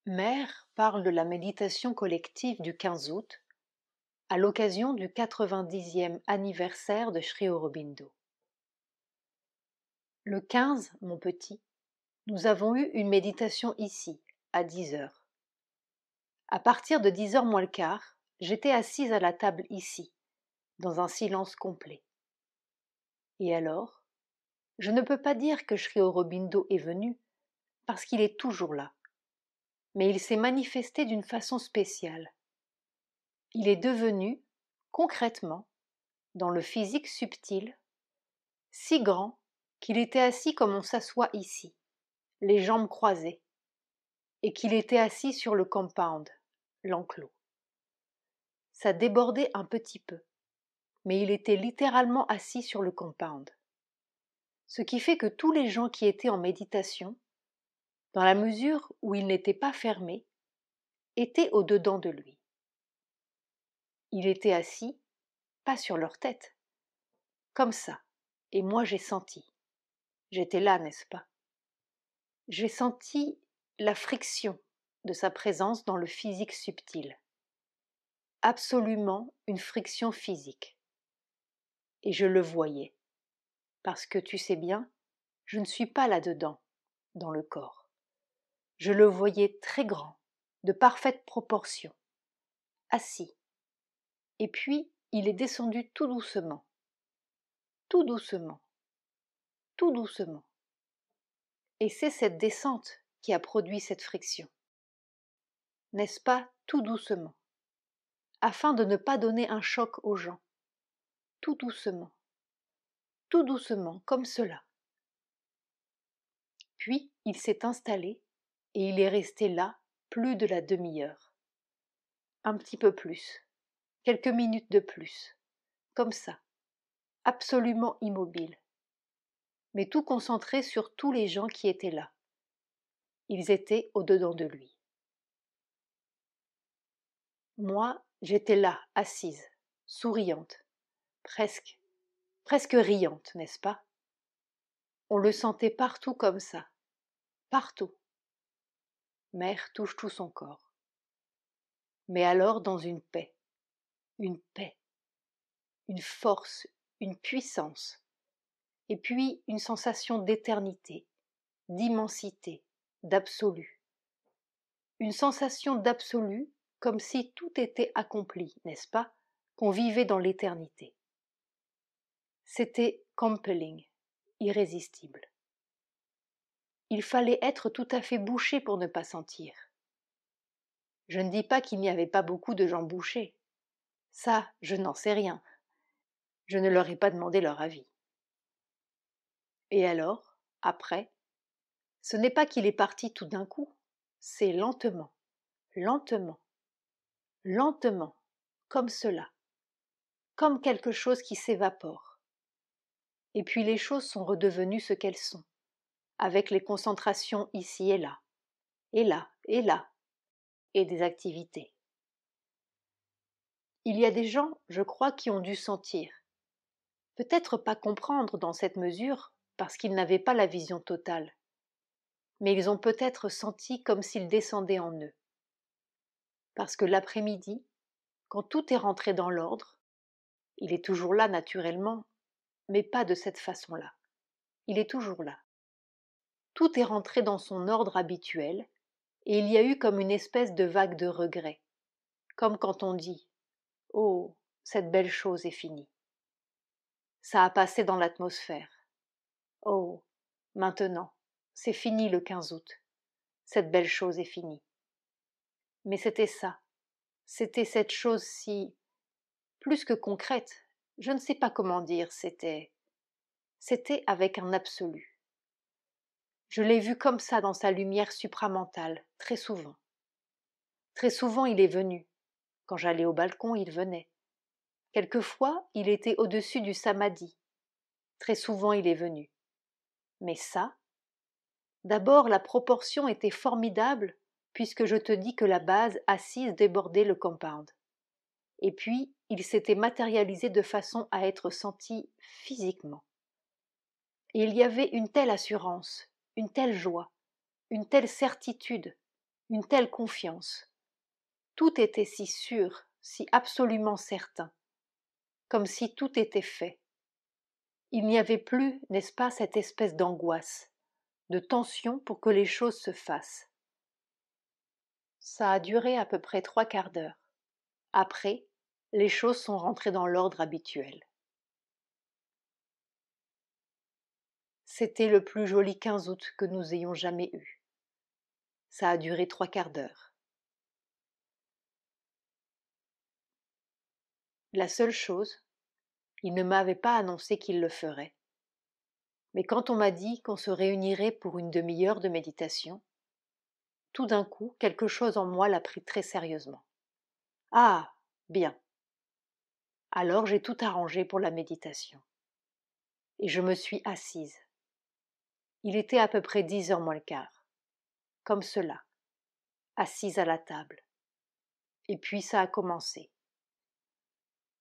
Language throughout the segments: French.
Mère parle de la méditation collective du 15 août à l'occasion du 90e anniversaire de Sri Aurobindo. Le 15, mon petit, nous avons eu une méditation ici, à 10 heures. À partir de 10 heures moins le quart, j'étais assise à la table ici, dans un silence complet. Et alors, je ne peux pas dire que Sri Aurobindo est venu, parce qu'il est toujours là. Mais il s'est manifesté d'une façon spéciale. Il est devenu, concrètement, dans le physique subtil, si grand qu'il était assis comme on s'assoit ici, les jambes croisées, et qu'il était assis sur le compound, l'enclos. Ça débordait un petit peu, mais il était littéralement assis sur le compound. Ce qui fait que tous les gens qui étaient en méditation, dans la mesure où ils n'étaient pas fermés, étaient au-dedans de lui. Il était assis, pas sur leur tête, comme ça, et moi j'ai senti. J'étais là, n'est-ce pas? J'ai senti la friction de sa présence dans le physique subtil. Absolument une friction physique. Et je le voyais. Parce que tu sais bien, je ne suis pas là-dedans, dans le corps. Je le voyais très grand, de parfaite proportion, assis. Et puis, il est descendu tout doucement. Tout doucement. Tout doucement. Et c'est cette descente qui a produit cette friction. N'est-ce pas, tout doucement, afin de ne pas donner un choc aux gens. Tout doucement, comme cela. Puis il s'est installé et il est resté là plus de la demi-heure. Un petit peu plus, quelques minutes de plus, comme ça, absolument immobile, mais tout concentré sur tous les gens qui étaient là. Ils étaient au-dedans de lui. Moi, j'étais là, assise, souriante, presque riante, n'est-ce pas? On le sentait partout comme ça, partout. Mère touche tout son corps. Mais alors dans une paix, une force, une puissance, et puis une sensation d'éternité, d'immensité, d'absolu. Une sensation d'absolu comme si tout était accompli, n'est-ce pas, qu'on vivait dans l'éternité. C'était compelling, irrésistible. Il fallait être tout à fait bouché pour ne pas sentir. Je ne dis pas qu'il n'y avait pas beaucoup de gens bouchés. Ça, je n'en sais rien. Je ne leur ai pas demandé leur avis. Et alors, après, ce n'est pas qu'il est parti tout d'un coup, c'est lentement, lentement, lentement, comme cela, comme quelque chose qui s'évapore. Et puis les choses sont redevenues ce qu'elles sont, avec les concentrations ici et là, et là, et là, et des activités. Il y a des gens, je crois, qui ont dû sentir, peut-être pas comprendre dans cette mesure, parce qu'ils n'avaient pas la vision totale, mais ils ont peut-être senti comme s'ils descendaient en eux. Parce que l'après-midi, quand tout est rentré dans l'ordre, il est toujours là naturellement, mais pas de cette façon-là. Il est toujours là. Tout est rentré dans son ordre habituel, et il y a eu comme une espèce de vague de regret, comme quand on dit « Oh, cette belle chose est finie ». Ça a passé dans l'atmosphère. Oh, maintenant, c'est fini le 15 août. Cette belle chose est finie. Mais c'était ça. C'était cette chose si, plus que concrète, je ne sais pas comment dire, c'était avec un absolu. Je l'ai vu comme ça dans sa lumière supramentale, très souvent. Très souvent il est venu. Quand j'allais au balcon, il venait. Quelquefois, il était au-dessus du samadhi. Très souvent il est venu. Mais ça, d'abord la proportion était formidable, puisque je te dis que la base assise débordait le compound. Et puis, il s'était matérialisé de façon à être senti physiquement. Et il y avait une telle assurance, une telle joie, une telle certitude, une telle confiance. Tout était si sûr, si absolument certain, comme si tout était fait. Il n'y avait plus, n'est-ce pas, cette espèce d'angoisse, de tension pour que les choses se fassent. Ça a duré à peu près 3/4 d'heure. Après, les choses sont rentrées dans l'ordre habituel. C'était le plus joli 15 août que nous ayons jamais eu. Ça a duré 3/4 d'heure. La seule chose, il ne m'avait pas annoncé qu'il le ferait. Mais quand on m'a dit qu'on se réunirait pour une demi-heure de méditation, tout d'un coup, quelque chose en moi l'a pris très sérieusement. Ah, bien. Alors j'ai tout arrangé pour la méditation. Et je me suis assise. Il était à peu près 10 heures moins le quart. Comme cela, assise à la table. Et puis ça a commencé.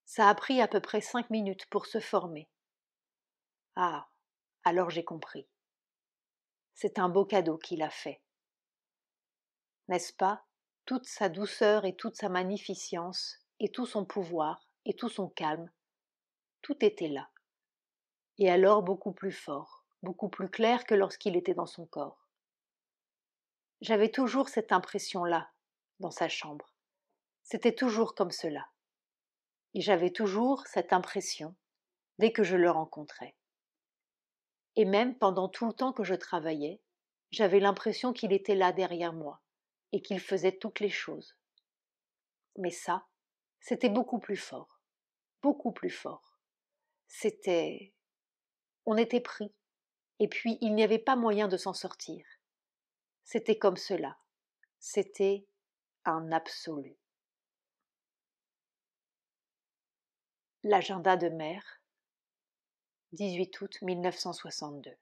Ça a pris à peu près 5 minutes pour se former. Ah, alors j'ai compris. C'est un beau cadeau qu'il a fait. N'est-ce pas? Toute sa douceur et toute sa magnificence, et tout son pouvoir, et tout son calme, tout était là. Et alors beaucoup plus fort, beaucoup plus clair que lorsqu'il était dans son corps. J'avais toujours cette impression-là, dans sa chambre. C'était toujours comme cela. Et j'avais toujours cette impression dès que je le rencontrais. Et même pendant tout le temps que je travaillais, j'avais l'impression qu'il était là derrière moi et qu'il faisait toutes les choses. Mais ça, c'était beaucoup plus fort, beaucoup plus fort. C'était... On était pris, et puis il n'y avait pas moyen de s'en sortir. C'était comme cela. C'était un absolu. L'agenda de mère, 18 août 1962.